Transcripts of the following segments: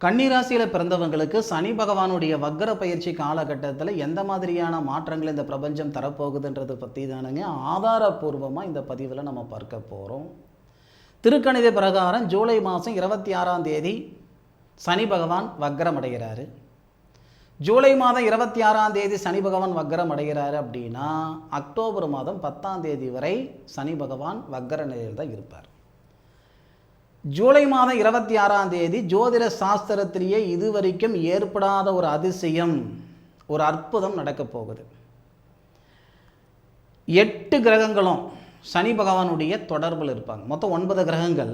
கன்னிராசியில் பிறந்தவங்களுக்கு சனி பகவானுடைய வக்ர பயிற்சி காலகட்டத்தில் எந்த மாதிரியான மாற்றங்கள் இந்த பிரபஞ்சம் தரப்போகுதுன்றதை பற்றி தானுங்க ஆதாரபூர்வமாக இந்த பதிவில் நம்ம பார்க்க போகிறோம். திருக்கணித பிரகாரம் ஜூலை மாதம் 26ஆம் தேதி சனி பகவான் வக்ரம் அடைகிறாரு. ஜூலை மாதம் 26ஆம் தேதி சனி பகவான் வக்ரம் அடைகிறாரு அப்படின்னா அக்டோபர் மாதம் 10ஆம் தேதி வரை சனி பகவான் வக்ர நிலையில் தான் இருப்பார். ஜூலை மாதம் 26ஆம் தேதி ஜோதிட சாஸ்திரத்திலேயே இதுவரைக்கும் ஏற்படாத ஒரு அதிசயம், ஒரு அற்புதம் நடக்கப் போகுது. 8 கிரகங்களும் சனி பகவானுடைய தொடர்பில் இருப்பாங்க. மொத்தம் 9 கிரகங்கள்,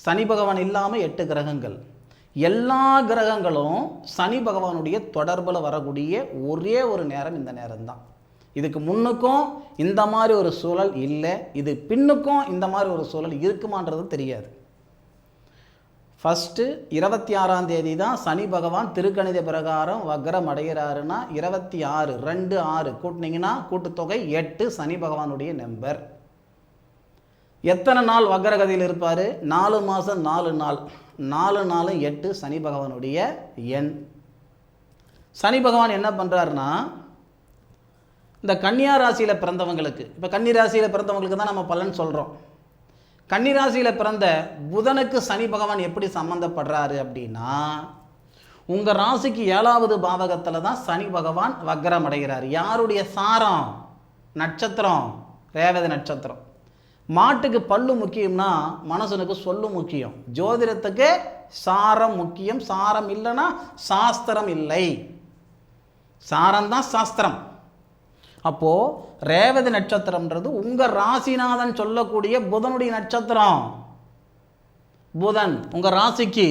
சனி பகவான் இல்லாமல் 8 கிரகங்கள். எல்லா கிரகங்களும் சனி பகவானுடைய தொடர்பில் வரக்கூடிய ஒரே ஒரு நேரம் இந்த நேரம்தான். இதுக்கு முன்னுக்கும் இந்த மாதிரி ஒரு சூழல் இல்லை, இது பின்னுக்கும் இந்த மாதிரி ஒரு சூழல் இருக்குமான்றது தெரியாது. ஃபஸ்ட்டு 26ஆம் தேதி தான் சனி பகவான் திருக்கணித பிரகாரம் வக்ரம் அடைகிறாருன்னா 26 2 6 கூட்டினீங்கன்னா கூட்டுத்தொகை 8 சனி பகவானுடைய நம்பர். எத்தனை நாள் வக்ரகதியில் இருப்பார்? 4 மாதம் 4 நாள், 4 நாளும் 8 சனி பகவானுடைய எண். சனி பகவான் என்ன பண்ணுறாருன்னா இந்த கன்னியா ராசியில் பிறந்தவங்களுக்கு, இப்போ கன்னி ராசியில் பிறந்தவங்களுக்கு தான் நம்ம பலன் சொல்கிறோம். கன்னிராசியில் பிறந்த புதனுக்கு சனி பகவான் எப்படி சம்மந்தப்படுறாரு அப்படின்னா உங்கள் ராசிக்கு 7வது பாவகத்தில் தான் சனி பகவான் வக்ரம் அடைகிறார். யாருடைய சாரம்? நட்சத்திரம் ரேவதி நட்சத்திரம். மாட்டுக்கு பல்லு முக்கியம்னா மனுஷனுக்கு சொல்லு முக்கியம். ஜோதிடத்துக்கு சாரம் முக்கியம். சாரம் இல்லைன்னா சாஸ்திரம் இல்லை. சாரம்தான் சாஸ்திரம். அப்போது ரேவதி நட்சத்திரம்ன்றது உங்கள் ராசிநாதன் சொல்லக்கூடிய புதனுடைய நட்சத்திரம். புதன் உங்கள் ராசிக்கு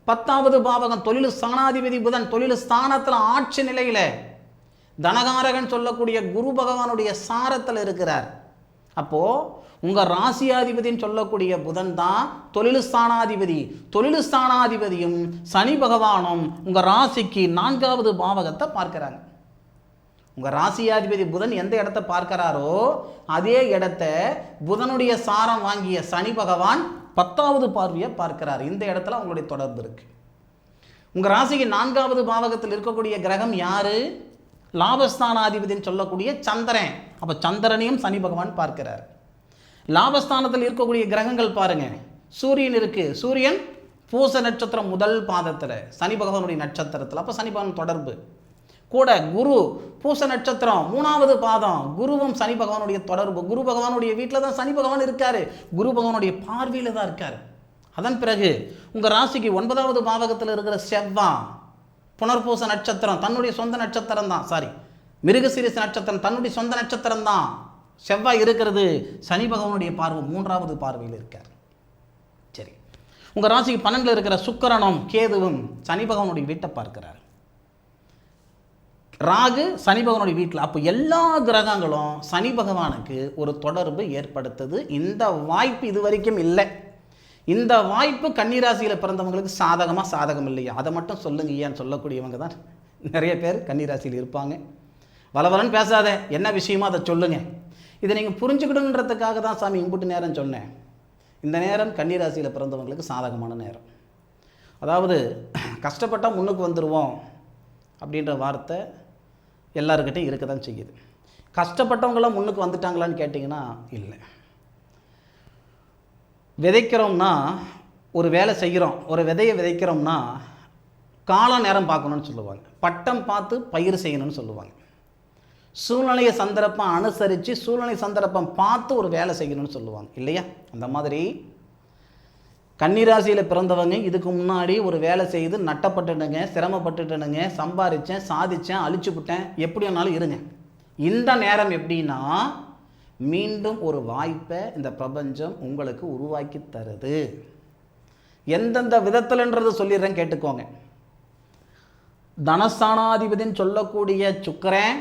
10வது பாவகம், தொழில் ஸ்தானாதிபதி புதன் தொழில் ஸ்தானத்தில் ஆட்சி நிலையில் தனகாரகன் சொல்லக்கூடிய குரு பகவானுடைய சாரத்தில் இருக்கிறார். அப்போது உங்கள் ராசியாதிபதின்னு சொல்லக்கூடிய புதன் தான் தொழில் ஸ்தானாதிபதி. தொழில் ஸ்தானாதிபதியும் சனி பகவானும் உங்கள் ராசிக்கு 4வது பாவகத்தை பார்க்கிறாங்க. உங்கள் ராசியாதிபதி புதன் எந்த இடத்த பார்க்கிறாரோ அதே இடத்த புதனுடைய சாரம் வாங்கிய சனி பகவான் 10வது பார்வையை பார்க்கிறார். இந்த இடத்துல அவங்களுடைய தொடர்பு இருக்குது. உங்கள் ராசிக்கு 4வது பாவகத்தில் இருக்கக்கூடிய கிரகம் யார்? லாபஸ்தானாதிபதினு சொல்லக்கூடிய சந்திரன். அப்போ சந்திரனையும் சனி பகவான் பார்க்கிறார். லாபஸ்தானத்தில் இருக்கக்கூடிய கிரகங்கள் பாருங்கள். சூரியன் இருக்குது. சூரியன் பூச நட்சத்திரம் முதல் பாதத்தில் சனி பகவானுடைய நட்சத்திரத்தில். அப்போ சனி பகவான் தொடர்பு கூட. குரு பூச நட்சத்திரம் 3வது பாதம், குருவும் சனி பகவானுடைய தொடர்பு. குரு பகவானுடைய வீட்டில் தான் சனி பகவான் இருக்கார். குரு பகவானுடைய பார்வையில் தான் இருக்கார். அதன் பிறகு உங்கள் ராசிக்கு 9வது பாவகத்தில் இருக்கிற செவ்வாய் புனர்பூச நட்சத்திரம் தன்னுடைய சொந்த நட்சத்திரம் தான். மிருகசீரிஷ நட்சத்திரம் தன்னுடைய சொந்த நட்சத்திரம் தான். செவ்வாய் இருக்கிறது சனி பகவானுடைய பார்வை 3வது பார்வையில் இருக்கார். சரி, உங்கள் ராசிக்கு 12 இருக்கிற சுக்கிரனும் கேதுவும் சனி பகவானுடைய வீட்டை பார்க்கிறார். ராகு சனி பகவானுடைய வீட்டில். அப்போ எல்லா கிரகங்களும் சனி பகவானுக்கு ஒரு தொடர்பு ஏற்படுத்துது. இந்த வாய்ப்பு இது வரைக்கும் இல்லை. இந்த வாய்ப்பு கன்னிராசியில் பிறந்தவங்களுக்கு சாதகம் இல்லையா? அதை மட்டும் சொல்லுங்க ஏன்னு சொல்லக்கூடியவங்க தான் நிறைய பேர் கன்னிராசியில் இருப்பாங்க. வளவலன்னு பேசாத, என்ன விஷயமோ அதை சொல்லுங்க. இதை நீங்கள் புரிஞ்சுக்கிடணுன்றதுக்காக தான் சாமி இம்புட்டு நேரம் சொன்னேன். இந்த நேரம் கன்னிராசியில் பிறந்தவங்களுக்கு சாதகமான நேரம். அதாவது கஷ்டப்பட்டால் முன்னுக்கு வந்துடுவோம் அப்படின்ற வார்த்தை எல்லாருக்கிட்டையும் இருக்க தான் செய்யுது. கஷ்டப்பட்டவங்களாம் முன்னுக்கு வந்துட்டாங்களான்னு கேட்டிங்கன்னா இல்லை. விதைக்கிறோம்னா ஒரு வேலை செய்கிறோம், ஒரு விதையை விதைக்கிறோம்னா கால நேரம் பார்க்கணுன்னு சொல்லுவாங்க. பட்டம் பார்த்து பயிர் செய்யணும்னு சொல்லுவாங்க. சூழ்நிலையை சந்தர்ப்பம் அனுசரித்து சூழ்நிலை சந்தர்ப்பம் பார்த்து ஒரு வேலை செய்யணும்னு சொல்லுவாங்க இல்லையா? அந்த மாதிரி கன்னிராசியில் பிறந்தவங்க இதுக்கு முன்னாடி ஒரு வேலை செய்து நட்டப்பட்டுட்டுங்க, சிரமப்பட்டுட்டுனுங்க, சம்பாதிச்சேன், சாதித்தேன், அழிச்சுவிட்டேன், எப்படி வேணாலும் இருங்க. இந்த நேரம் எப்படின்னா மீண்டும் ஒரு வாய்ப்பை இந்த பிரபஞ்சம் உங்களுக்கு உருவாக்கி தருது. எந்தெந்த விதத்தில்ன்றது சொல்லிடுறேன், கேட்டுக்கோங்க. தனஸ்தானாதிபதினு சொல்லக்கூடிய சுக்கிரன்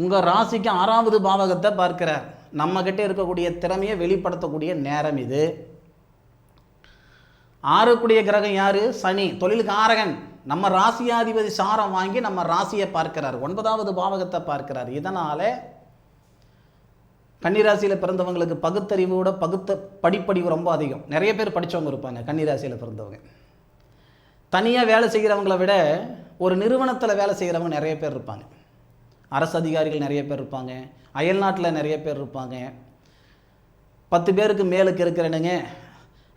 உங்கள் ராசிக்கு 6வது பாவகத்தை பார்க்கிறார். நம்மக்கிட்ட இருக்கக்கூடிய திறமையை வெளிப்படுத்தக்கூடிய நேரம் இது. 6க்குடைய கிரகம் யார்? சனி, தொழிலுக்கு ஆரகன். நம்ம ராசியாதிபதி சாரம் வாங்கி நம்ம ராசியை பார்க்கிறார். 9வது பாவகத்தை பார்க்கிறார். இதனால் கன்னிராசியில் பிறந்தவங்களுக்கு பகுத்தறிவோட படிப்பறிவு ரொம்ப அதிகம். நிறைய பேர் படித்தவங்க இருப்பாங்க கன்னிராசியில் பிறந்தவங்க. தனியாக வேலை செய்கிறவங்கள விட ஒரு நிறுவனத்தில் வேலை செய்கிறவங்க நிறைய பேர் இருப்பாங்க. அரசு அதிகாரிகள் நிறைய பேர் இருப்பாங்க, அயல்நாட்டில் நிறைய பேர் இருப்பாங்க. 10 பேருக்கு மேலுக்கு இருக்கிறனுங்க,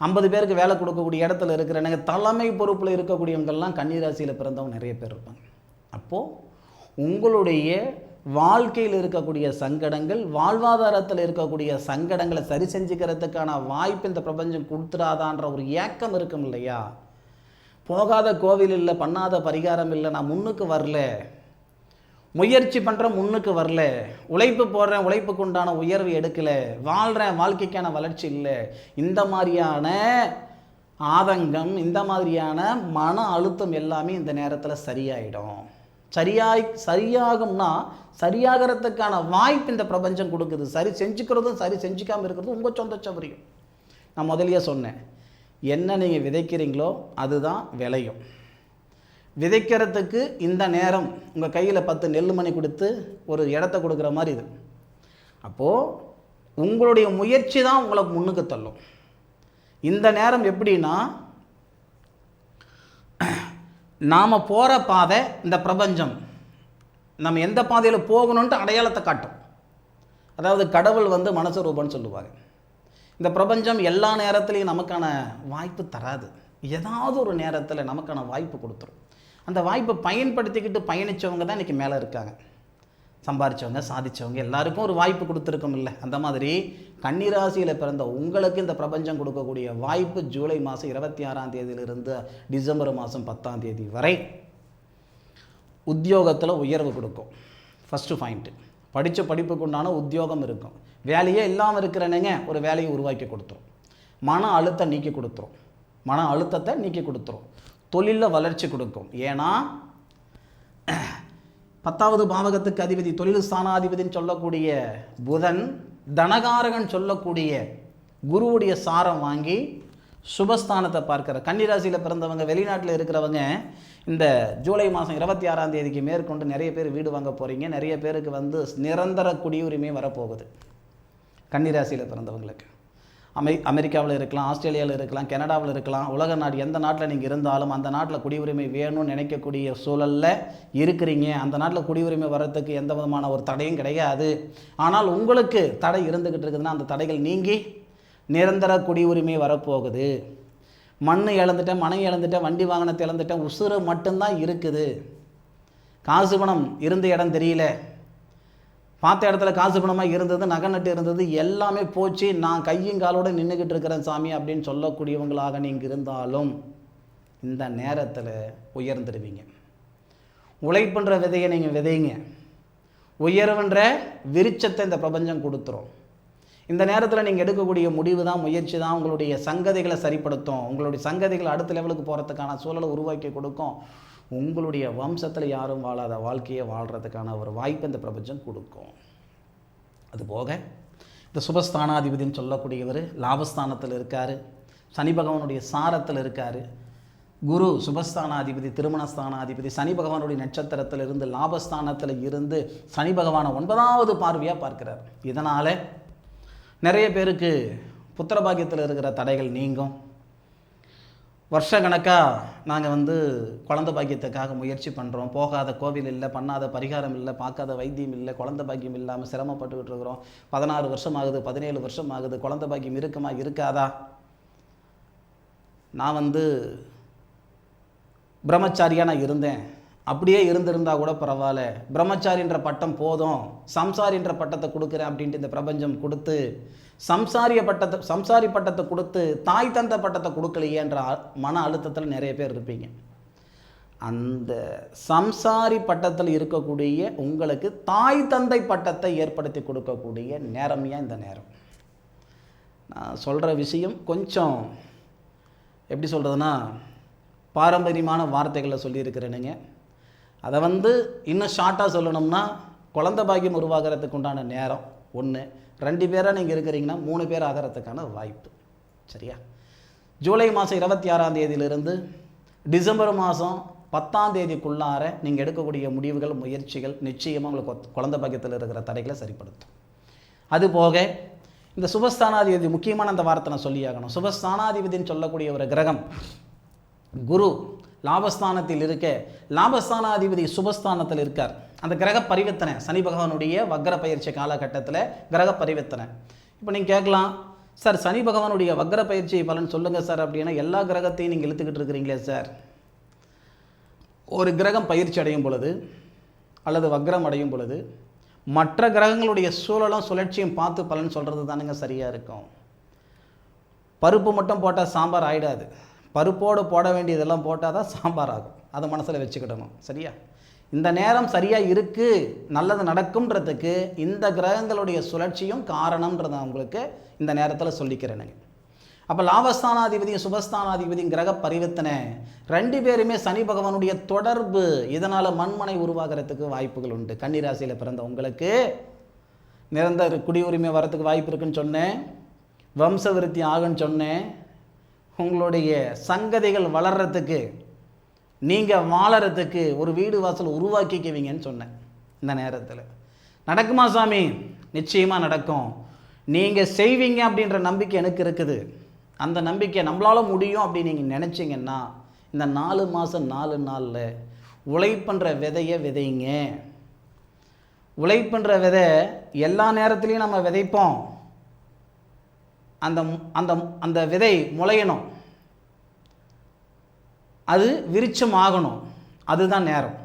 50 பேருக்கு வேலை கொடுக்கக்கூடிய இடத்துல இருக்கிறனுங்க, தலைமை பொறுப்பில் இருக்கக்கூடியவங்கள்லாம் கன்னிராசியில் பிறந்தவங்க நிறைய பேர் இருப்பாங்க. அப்போது உங்களுடைய வாழ்க்கையில் இருக்கக்கூடிய சங்கடங்கள், வாழ்வாதாரத்தில் இருக்கக்கூடிய சங்கடங்களை சரி செஞ்சுக்கிறதுக்கான வாய்ப்பு இந்த பிரபஞ்சம் கொடுத்துடாதான்ற ஒரு ஏக்கம் இருக்கும் இல்லையா? போகாத கோவில் இல்லை, பண்ணாத பரிகாரம் இல்லை, நான் முன்னுக்கு வரல, முயற்சி பண்ணுறேன் முன்னுக்கு வரல, உழைப்பு போடுறேன் உழைப்புக்கு உண்டான உயர்வு எடுக்கலை, வாழ்கிறேன் வாழ்க்கைக்கான வளர்ச்சி இல்லை, இந்த மாதிரியான ஆதங்கம், இந்த மாதிரியான மன அழுத்தம் எல்லாமே இந்த நேரத்தில் சரியாயிடும். சரியாகும்னா சரியாகிறதுக்கான வாய்ப்பு இந்த பிரபஞ்சம் கொடுக்குது. சரி செஞ்சுக்கிறதும் சரி செஞ்சுக்காமல் இருக்கிறதும் உங்கள் சொந்த சௌகரியம். நான் முதலியே சொன்னேன், என்ன நீங்கள் விதைக்கிறீங்களோ அதுதான் விளையும். விதைக்கிறதுக்கு இந்த நேரம் உங்கள் கையில் 10 நெல் மணி கொடுத்து ஒரு இடத்த கொடுக்குற மாதிரி இது. அப்போது உங்களுடைய முயற்சி தான் உங்களை முன்னுக்கு தள்ளும். இந்த நேரம் எப்படின்னா, நாம் போகிற பாதை இந்த பிரபஞ்சம் நம்ம எந்த பாதையில் போகணுன்ட்டு அடையாளத்தை காட்டும். அதாவது கடவுள் மனசு ரூபம்னு சொல்லுவாங்க. இந்த பிரபஞ்சம் எல்லா நேரத்துலையும் நமக்கான வாய்ப்பு தராது. ஏதாவது ஒரு நேரத்தில் நமக்கான வாய்ப்பு கொடுத்துரும். அந்த வாய்ப்பை பயன்படுத்திக்கிட்டு பயணித்தவங்க தான் இன்றைக்கி மேலே இருக்காங்க. சம்பாதிச்சவங்க, சாதித்தவங்க எல்லாருக்கும் ஒரு வாய்ப்பு கொடுத்துருக்கோம் இல்லை? அந்த மாதிரி கன்னிராசியில் பிறந்த உங்களுக்கு இந்த பிரபஞ்சம் கொடுக்கக்கூடிய வாய்ப்பு ஜூலை மாதம் 26ஆம் தேதியிலிருந்து டிசம்பர் மாதம் 10ஆம் தேதி வரை உத்தியோகத்தில் உயர்வு கொடுக்கும். ஃபஸ்ட்டு பாயிண்ட்டு, படித்த படிப்புக்கு உண்டான உத்தியோகம் இருக்கும். வேலையே இல்லாமல் இருக்கிறனுங்க ஒரு வேலையை உருவாக்கி கொடுத்துரும். மன அழுத்தம் நீக்கி கொடுத்துரும். மன அழுத்தத்தை நீக்கி கொடுத்துரும். தொழிலில் வளர்ச்சி கொடுக்கும். ஏன்னா 10வது பாவகத்துக்கு அதிபதி, தொழில் ஸ்தானாதிபதினு சொல்லக்கூடிய புதன், தனகாரகன் சொல்லக்கூடிய குருவுடைய சாரம் வாங்கி சுபஸ்தானத்தை பார்க்கிற கன்னிராசியில் பிறந்தவங்க, வெளிநாட்டில் இருக்கிறவங்க இந்த ஜூலை மாதம் 26ஆம் தேதிக்கு மேற்கொண்டு நிறைய பேர் வீடு வாங்க போகிறீங்க. நிறைய பேருக்கு நிரந்தர குடியுரிமை வரப்போகுது. கன்னிராசியில் பிறந்தவங்களுக்கு அமெரிக்காவில் இருக்கலாம், ஆஸ்திரேலியாவில் இருக்கலாம், கனடாவில் இருக்கலாம், உலக நாடு எந்த நாட்டில் நீங்கள் இருந்தாலும் அந்த நாட்டில் குடியுரிமை வேணும்னு நினைக்கக்கூடிய சூழலில் இருக்கிறீங்க. அந்த நாட்டில் குடியுரிமை வர்றதுக்கு எந்த விதமான ஒரு தடையும் கிடையாது. ஆனால் உங்களுக்கு தடை இருந்துக்கிட்டு இருக்குதுன்னா அந்த தடைகள் நீங்கி நிரந்தர குடியுரிமை வரப்போகுது. மண் இழந்துட்டேன், மனை இழந்துட்டேன், வண்டி வாகனத்தை இழந்துட்டேன், உசுறு மட்டும்தான் இருக்குது, காசு பணம் இருந்த இடம் தெரியல, பார்த்த இடத்துல காசு பணமாக இருந்தது, நகை நட்டு இருந்தது, எல்லாமே போச்சு, நான் கையும் காலோடு நின்றுக்கிட்டு இருக்கிறேன் சாமி அப்படின்னு சொல்லக்கூடியவங்களாக நீங்கள் இருந்தாலும் இந்த நேரத்தில் உயர்ந்துடுவீங்க. உழைப்புன்ற விதையை நீங்கள் விதைங்க, உயர்வுன்ற விருட்சத்தை இந்த பிரபஞ்சம் கொடுத்துரும். இந்த நேரத்தில் நீங்கள் எடுக்கக்கூடிய முடிவு தான், முயற்சி தான் உங்களுடைய சங்கதிகளை சரிப்படுத்தும். உங்களுடைய சங்கதிகளை அடுத்த லெவலுக்கு போகிறதுக்கான சூழலை உருவாக்கி கொடுக்கும். உங்களுடைய வம்சத்தில் யாரும் வாழாத வாழ்க்கையை வாழ்கிறதுக்கான ஒரு வாய்ப்பு இந்த பிரபஞ்சம் கொடுக்கும். அதுபோக இந்த சுபஸ்தானாதிபதினு சொல்லக்கூடியவர் லாபஸ்தானத்தில் இருக்கார், சனி பகவானுடைய சாரத்தில் இருக்கார். குரு சுபஸ்தானாதிபதி, திருமணஸ்தானாதிபதி, சனி பகவானுடைய நட்சத்திரத்தில் இருந்து லாபஸ்தானத்தில் இருந்து சனி பகவானை 9வது பார்வையாக பார்க்கிறார். இதனால் நிறைய பேருக்கு புத்திரபாகியத்தில் இருக்கிற தடைகள் நீங்கும். வருஷ கணக்காக நாங்கள் குழந்தை பாக்கியத்துக்காக முயற்சி பண்ணுறோம், போகாத கோவில் இல்லை, பண்ணாத பரிகாரம் இல்லை, பார்க்காத வைத்தியம் இல்லை, குழந்தை பாக்கியம் இல்லாமல் சிரமப்பட்டுக்கிட்டு இருக்கிறோம். 16 வருஷம் ஆகுது, 17 வருஷம் ஆகுது, குழந்தை பாக்கியம் இருக்குமா இருக்காதா? நான் பிரம்மச்சாரியாக நான் இருந்தேன், அப்படியே இருந்திருந்தால் கூட பரவாயில்ல, பிரம்மச்சாரின்ற பட்டம் போதும், சம்சாரின்ற பட்டத்தை கொடுக்குறேன் அப்படின்ட்டு இந்த பிரபஞ்சம் கொடுத்து சம்சாரி பட்டத்தை கொடுத்து தாய் தந்த பட்டத்தை கொடுக்கலையேன்ற மன அழுத்தத்தில் நிறைய பேர் இருப்பீங்க. அந்த சம்சாரி பட்டத்தில் இருக்கக்கூடிய உங்களுக்கு தாய் தந்தை பட்டத்தை ஏற்படுத்தி கொடுக்கக்கூடிய நேரமையாக இந்த நேரம். நான் சொல்கிற விஷயம் கொஞ்சம் எப்படி சொல்கிறதுனா பாரம்பரியமான வார்த்தைகளை சொல்லியிருக்கிறேனுங்க. அதை இன்னும் ஷார்ட்டாக சொல்லணும்னா குழந்தை பாக்கியம் உருவாகிறதுக்கு உண்டான நேரம் 1. 2 பேராக நீங்கள் இருக்கிறீங்கன்னா 3 பேர் ஆகிறதுக்கான வாய்ப்பு. சரியா? ஜூலை மாதம் 26ஆம் தேதியிலிருந்து டிசம்பர் மாதம் 10ஆம் தேதிக்குள்ளார நீங்கள் எடுக்கக்கூடிய முடிவுகள், முயற்சிகள் நிச்சயமாக உங்களுக்கு குழந்தை பாக்கியத்தில் இருக்கிற தடைகளை சரிப்படுத்தும். அதுபோக இந்த சுபஸ்தானாதிபதி, முக்கியமான அந்த வார்த்தை நான் சொல்லியாகணும். சுபஸ்தானாதிபதினு சொல்லக்கூடிய ஒரு கிரகம் குரு லாபஸ்தானத்தில் இருக்க, லாபஸ்தானாதிபதி சுபஸ்தானத்தில் இருக்கார். அந்த கிரக பரிவர்த்தனை சனி பகவானுடைய வக்ர பயிற்சி காலகட்டத்தில் கிரக பரிவர்த்தனை. இப்போ நீங்கள் கேட்கலாம், சார் சனி பகவானுடைய வக்ர பயிற்சி பலன் சொல்லுங்கள் சார் அப்படின்னா எல்லா கிரகத்தையும் நீங்கள் இழுத்துக்கிட்டு இருக்கிறீங்களே சார். ஒரு கிரகம் பயிற்சி அடையும் பொழுது அல்லது வக்ரம் அடையும் பொழுது மற்ற கிரகங்களுடைய சூழலும் சுழற்சியும் பார்த்து பலன் சொல்கிறது தானுங்க சரியாக இருக்கும். பருப்பு மட்டும் போட்டால் சாம்பார் ஆகிடாது. பருப்போடு போட வேண்டியதெல்லாம் போட்டால் தான் சாம்பார் ஆகும். அதை மனசில் வச்சுக்கிடணும். சரியா? இந்த நேரம் சரியாக இருக்குது, நல்லது நடக்கும்ன்றதுக்கு இந்த கிரகங்களுடைய சுழற்சியும் காரணம்ன்றதை உங்களுக்கு இந்த நேரத்தில் சொல்லிக்கிறேனுங்க. அப்போ லாபஸ்தானாதிபதியும் சுபஸ்தானாதிபதியும் கிரக பரிவர்த்தனை 2 பேருமே சனி பகவானுடைய தொடர்பு. இதனால் மண்மனை உருவாகிறதுக்கு வாய்ப்புகள் உண்டு. கன்னி ராசியில் பிறந்த உங்களுக்கு நிரந்தர குடியுரிமை வரத்துக்கு வாய்ப்பு இருக்குன்னு சொன்னேன். வம்ச விருத்தி ஆகுன்னு சொன்னேன். உங்களுடைய சங்கதிகள் வளர்கிறதுக்கு, நீங்கள் வாழறதுக்கு ஒரு வீடு வாசல் உருவாக்கிக்குவீங்கன்னு சொன்னேன். இந்த நேரத்தில் நடக்குமா சாமி? நிச்சயமாக நடக்கும். நீங்கள் செய்வீங்க அப்படின்ற நம்பிக்கை எனக்கு இருக்குது. அந்த நம்பிக்கை நம்மளால் முடியும் அப்படின்னு நீங்கள் நினச்சிங்கன்னா இந்த 4 மாதம் 4 நாளில் உழைப்புன்ற விதையை விதைங்க. உழைப்புன்ற விதை எல்லா நேரத்துலையும் நம்ம விதைப்போம். அந்த அந்த அந்த விதை முளையணும், அது விருட்சம் ஆகணும். அதுதான் நேரம்.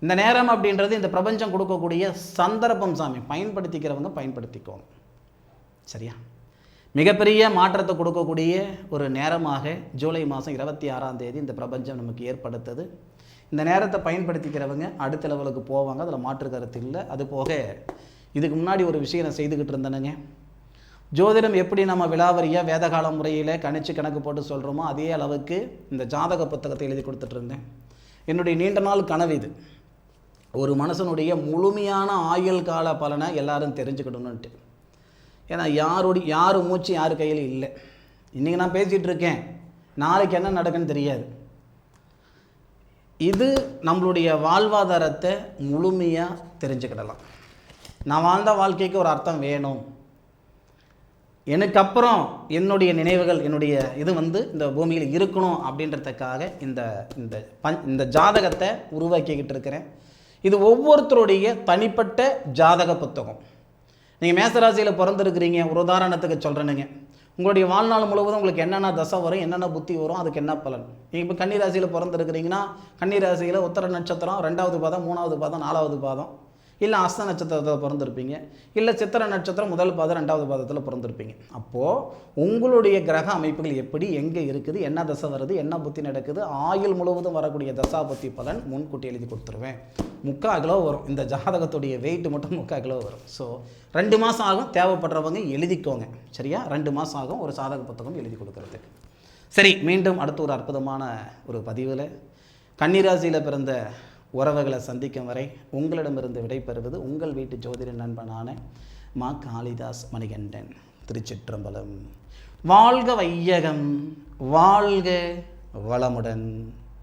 இந்த நேரம் அப்படின்றது இந்த பிரபஞ்சம் கொடுக்கக்கூடிய சந்தர்ப்பம் சாமி. பயன்படுத்திக்கிறவங்க பயன்படுத்திக்கோங்க. சரியா? மிகப்பெரிய மாற்றத்தை கொடுக்கக்கூடிய ஒரு நேரமாக ஜூலை மாதம் 26ஆம் தேதி இந்த பிரபஞ்சம் நமக்கு ஏற்படுத்தது. இந்த நேரத்தை பயன்படுத்திக்கிறவங்க அடுத்த லெவலுக்கு போவாங்க. அதில் மாற்று கருத்து இல்லை. அதுபோக இதுக்கு முன்னாடி ஒரு விஷயம் நான் செய்துக்கிட்டு இருந்தேனுங்க. ஜோதிடம் எப்படி நம்ம விலாவரியாக வேதகால முறையில் கணிச்சு கணக்கு போட்டு சொல்கிறோமோ அதே அளவுக்கு இந்த ஜாதக புத்தகத்தை எழுதி கொடுத்துட்டு இருந்தேன். என்னுடைய நீண்ட நாள் கனவு இது. ஒரு மனுஷனுடைய முழுமையான ஆயுள் கால பலனை எல்லாரும் தெரிஞ்சுக்கிடணுன்ட்டு. ஏன்னா யார் மூச்சு யார் கையில் இல்லை. இன்றைக்கி நான் பேசிகிட்டு இருக்கேன், நாளைக்கு என்ன நடக்குன்னு தெரியாது. இது நம்மளுடைய வாழ்வாதாரத்தை முழுமையாக தெரிஞ்சுக்கிடலாம். நான் வாழ்ந்த வாழ்க்கைக்கு ஒரு அர்த்தம் வேணும், எனக்கு அப்புறம் என்னுடைய நினைவுகள் என்னுடைய இது இந்த பூமியில் இருக்கணும் அப்படின்றதுக்காக இந்த ஜாதகத்தை உருவாக்கிக்கிட்டு இருக்கிறேன். இது ஒவ்வொருத்தருடைய தனிப்பட்ட ஜாதக புத்தகம். நீங்கள் மேசராசியில் பிறந்திருக்கிறீங்க, ஒரு உதாரணத்துக்கு சொல்கிறேனுங்க. உங்களுடைய வாழ்நாள் முழுவதும் உங்களுக்கு என்னென்ன தசை வரும், என்னென்ன புத்தி வரும், அதுக்கு என்ன பலன். நீங்கள் இப்போ கன்னி ராசியில் பிறந்திருக்கிறீங்கன்னா கன்னி ராசியில் உத்தர நட்சத்திரம் 2வது பாதம் 3வது பாதம் 4வது பாதம், இல்லை அஸ்த நட்சத்திரத்தில் பிறந்திருப்பீங்க, இல்லை சித்திர நட்சத்திரம் 1 பாதம் 2வது பாதத்தில் பிறந்திருப்பீங்க. அப்போது உங்களுடைய கிரக அமைப்புகள் எப்படி எங்கே இருக்குது, என்ன தசை வருது, என்ன புத்தி நடக்குது, ஆயுள் முழுவதும் வரக்கூடிய தசா புத்தி பலன் முன்கூட்டி எழுதி கொடுத்துருவேன். 3/4 கிலோ வரும். இந்த ஜாதகத்துடைய வெயிட் மட்டும் 3/4 கிலோ வரும். ஸோ 2 மாதம் ஆகும். தேவைப்படுறவங்க எழுதிக்கோங்க. சரியா? 2 மாதம் ஆகும் ஒரு சாதக புத்தகம் எழுதி கொடுக்கறதுக்கு. சரி, மீண்டும் அடுத்த ஒரு அற்புதமான ஒரு பதிவில் கன்னிராசியில் பிறந்த உறவுகளை சந்திக்கும் வரை உங்களிடமிருந்து விடைபெறுவது உங்கள் வீட்டு ஜோதிட நண்பனான மா காளிதாஸ் மணிகண்டன். திருச்சிற்றம்பலம். வாழ்க வையகம், வாழ்க வளமுடன்.